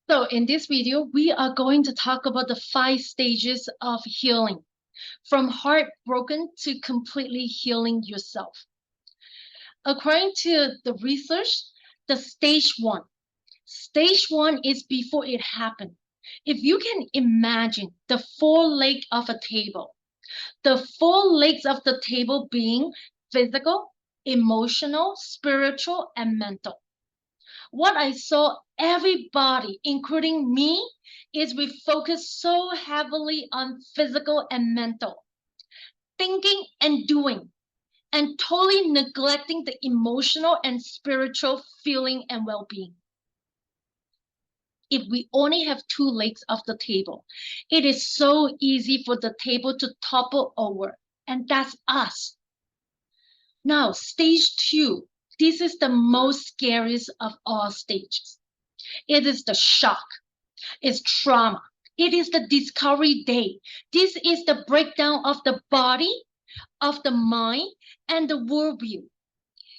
So in this video, we are going to talk about the 5 stages of healing, from heartbroken to completely healing yourself. According to the research, the stage one is before it happened. If you can imagine the 4 legs of a table, the 4 legs of the table being physical, emotional, spiritual, and mental. What I saw everybody, including me, is we focus so heavily on physical and mental, thinking and doing, and totally neglecting the emotional and spiritual feeling and well-being. If we only have 2 legs of the table, it is so easy for the table to topple over, and that's us. Now, stage 2. This is the most scariest of all stages. It is the shock. It's trauma. It is the discovery day. This is the breakdown of the body, of the mind, and the worldview.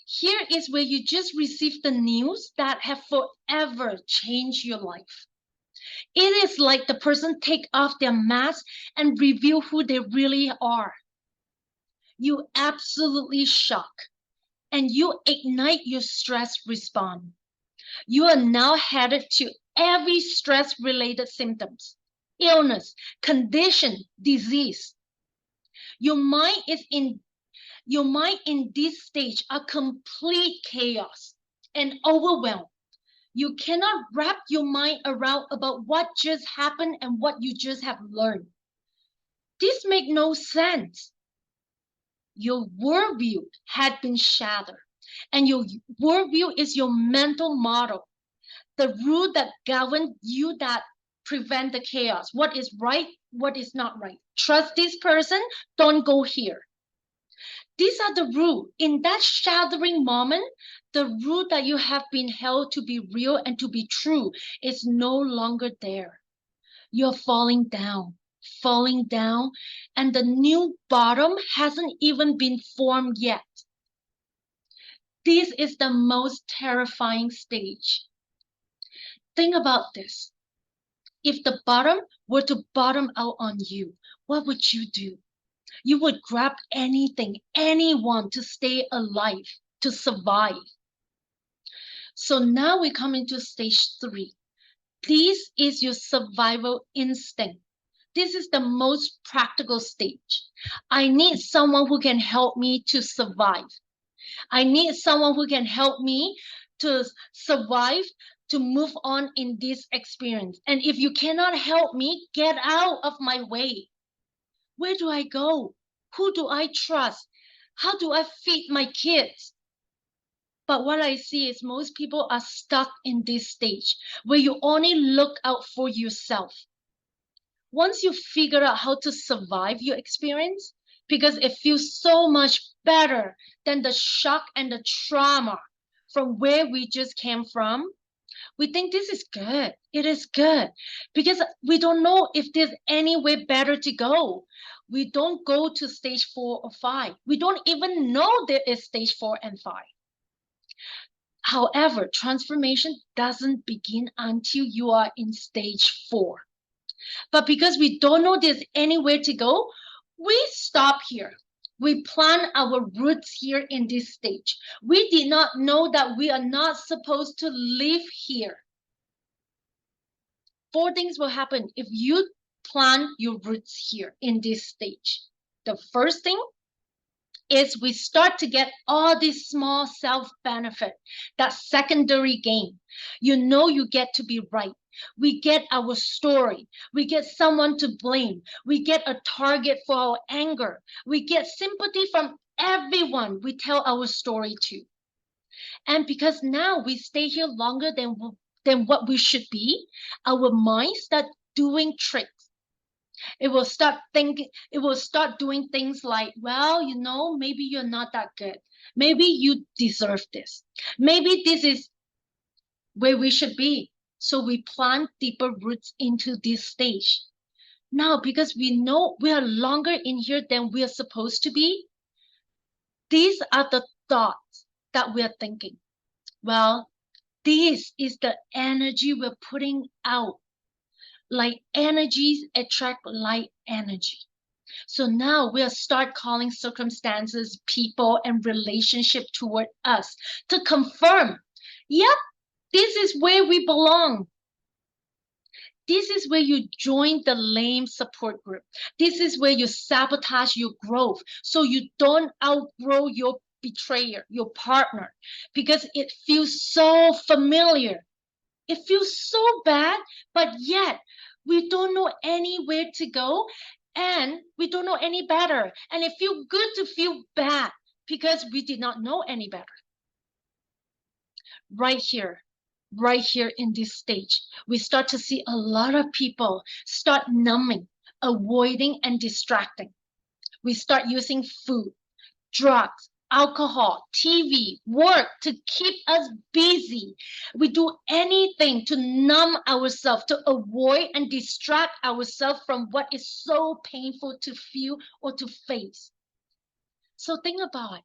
Here is where you just receive the news that have forever changed your life. It is like the person take off their mask and reveal who they really are. You absolutely shock, and you ignite your stress response. You are now headed to every stress-related symptoms, illness, condition, disease. Your mind in this stage are complete chaos and overwhelmed. You cannot wrap your mind around about what just happened and what you just have learned. This makes no sense. Your worldview had been shattered, and your worldview is your mental model, the rule that govern you, that prevent the chaos. What is right, what is not right. Trust this person, don't go here. These are the rule. In that shattering moment, the rule that you have been held to be real and to be true is no longer there. You're falling down, and the new bottom hasn't even been formed yet. This is the most terrifying stage. Think about this. If the bottom were to bottom out on you, what would you do? You would grab anything, anyone to stay alive, to survive. So now we come into stage 3. This is your survival instinct. This is the most practical stage. I need someone who can help me to survive. I need someone who can help me to survive, to move on in this experience. And if you cannot help me, get out of my way. Where do I go? Who do I trust? How do I feed my kids? But what I see is most people are stuck in this stage where you only look out for yourself. Once you figure out how to survive your experience, because it feels so much better than the shock and the trauma from where we just came from, we think this is good. It is good because we don't know if there's any way better to go. We don't go to stage 4 or 5. We don't even know there is stage 4 and 5. However, transformation doesn't begin until you are in stage 4. But because we don't know there's anywhere to go, we stop here. We plant our roots here in this stage. We did not know that we are not supposed to live here. 4 things will happen if you plant your roots here in this stage. The first thing is we start to get all this small self-benefit, that secondary gain. You get to be right. We get our story. We get someone to blame. We get a target for our anger. We get sympathy from everyone we tell our story to. And because now we stay here longer than what we should be, our minds start doing tricks. It will start doing things like, well, maybe you're not that good. Maybe you deserve this. Maybe this is where we should be. So we plant deeper roots into this stage. Now, because we know we are longer in here than we are supposed to be, these are the thoughts that we are thinking. Well, this is the energy we're putting out. Like energies attract like energy. So now we'll start calling circumstances, people, and relationship toward us to confirm, yep, this is where we belong. This is where you join the lame support group. This is where you sabotage your growth so you don't outgrow your betrayer, your partner, because it feels so familiar. It feels so bad, but yet we don't know anywhere to go and we don't know any better. And it feels good to feel bad because we did not know any better. Right here in this stage, we start to see a lot of people start numbing, avoiding, and distracting. We start using food, drugs, alcohol, TV, work to keep us busy. We do anything to numb ourselves, to avoid and distract ourselves from what is so painful to feel or to face. So think about it.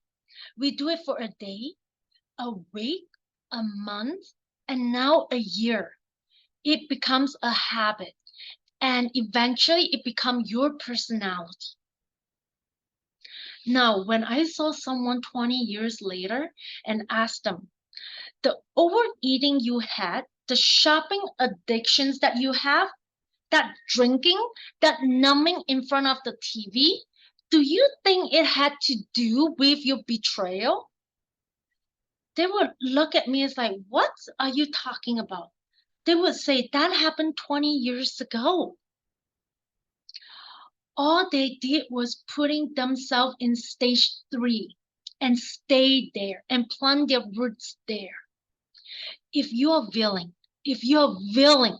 We do it for a day, a week, a month, and now a year. It becomes a habit, and eventually it becomes your personality. Now, when I saw someone 20 years later and asked them, the overeating you had, the shopping addictions that you have, that drinking, that numbing in front of the TV, do you think it had to do with your betrayal? They would look at me as like, what are you talking about? They would say, that happened 20 years ago. All they did was putting themselves in stage 3 and stayed there and plant their roots there. If you are willing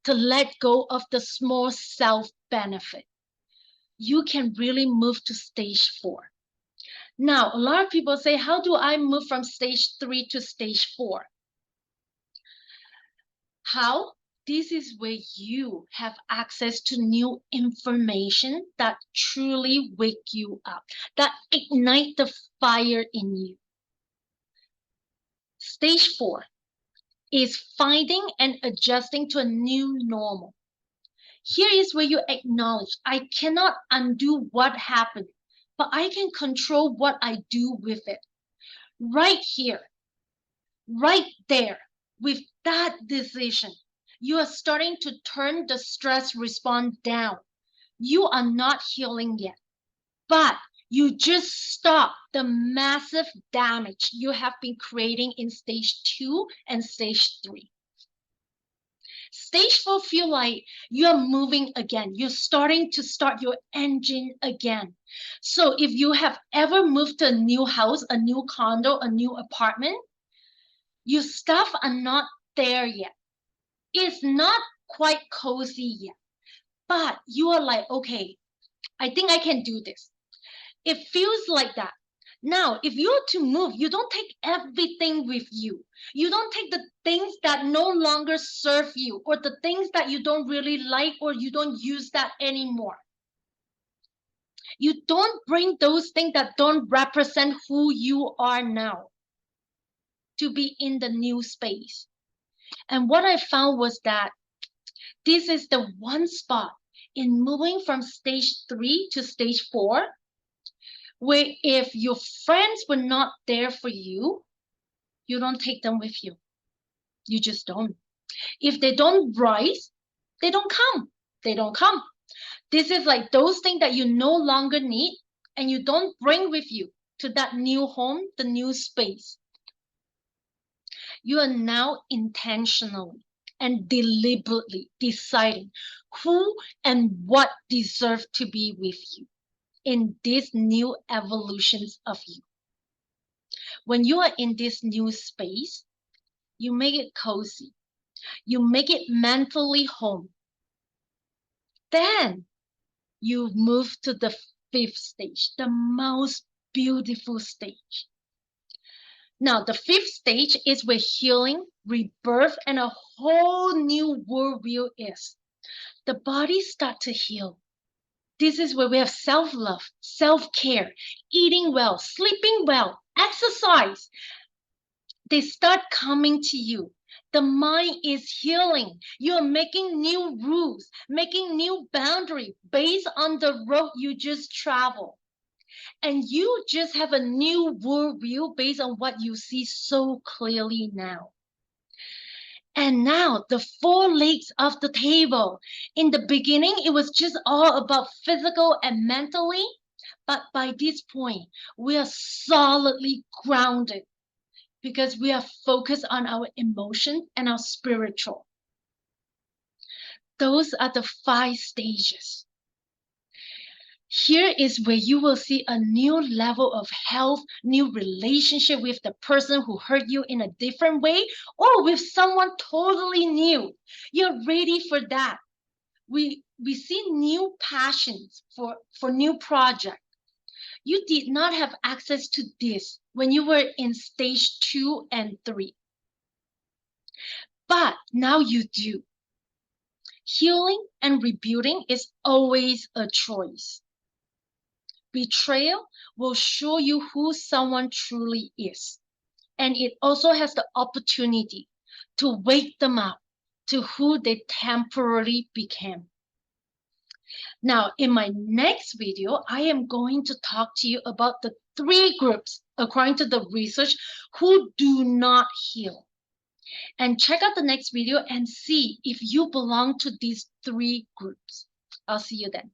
to let go of the small self-benefit, you can really move to stage 4. Now, a lot of people say, how do I move from stage 3 to stage 4? How? This is where you have access to new information that truly wake you up, that ignite the fire in you. Stage 4 is finding and adjusting to a new normal. Here is where you acknowledge, I cannot undo what happened, but I can control what I do with it. Right here, right there, with that decision, you are starting to turn the stress response down. You are not healing yet, but you just stop the massive damage you have been creating in stage 2 and stage 3. Stage 4 feel like you're moving again. You're starting to start your engine again. So if you have ever moved to a new house, a new condo, a new apartment, your stuff are not there yet. It's not quite cozy yet, but you are like, okay, I think I can do this. It feels like that. Now, if you're to move, you don't take everything with you. You don't take the things that no longer serve you or the things that you don't really like or you don't use that anymore. You don't bring those things that don't represent who you are now to be in the new space. And what I found was that this is the one spot in moving from stage 3 to stage 4 where if your friends were not there for you, you don't take them with you. You just don't. If they don't rise, they don't come. They don't come. This is like those things that you no longer need and you don't bring with you to that new home, the new space. You are now intentionally and deliberately deciding who and what deserve to be with you in these new evolutions of you. When you are in this new space, you make it cozy. You make it mentally home. Then you move to the 5th stage, the most beautiful stage. Now, the 5th stage is where healing, rebirth, and a whole new worldview is. The body starts to heal. This is where we have self-love, self-care, eating well, sleeping well, exercise. they start coming to you. The mind is healing. You're making new rules, making new boundary based on the road you just traveled. And you just have a new worldview based on what you see so clearly now. And now the four legs of the table. In the beginning, it was just all about physical and mentally. But by this point, we are solidly grounded because we are focused on our emotions and our spiritual. Those are the 5 stages. Here is where you will see a new level of health, new relationship with the person who hurt you in a different way or with someone totally new. You're ready for that. We see new passions for new projects. You did not have access to this when you were in stage 2 and 3. But now you do. Healing and rebuilding is always a choice. Betrayal will show you who someone truly is. And it also has the opportunity to wake them up to who they temporarily became. Now, in my next video, I am going to talk to you about the 3 groups, according to the research, who do not heal. And check out the next video and see if you belong to these 3 groups. I'll see you then.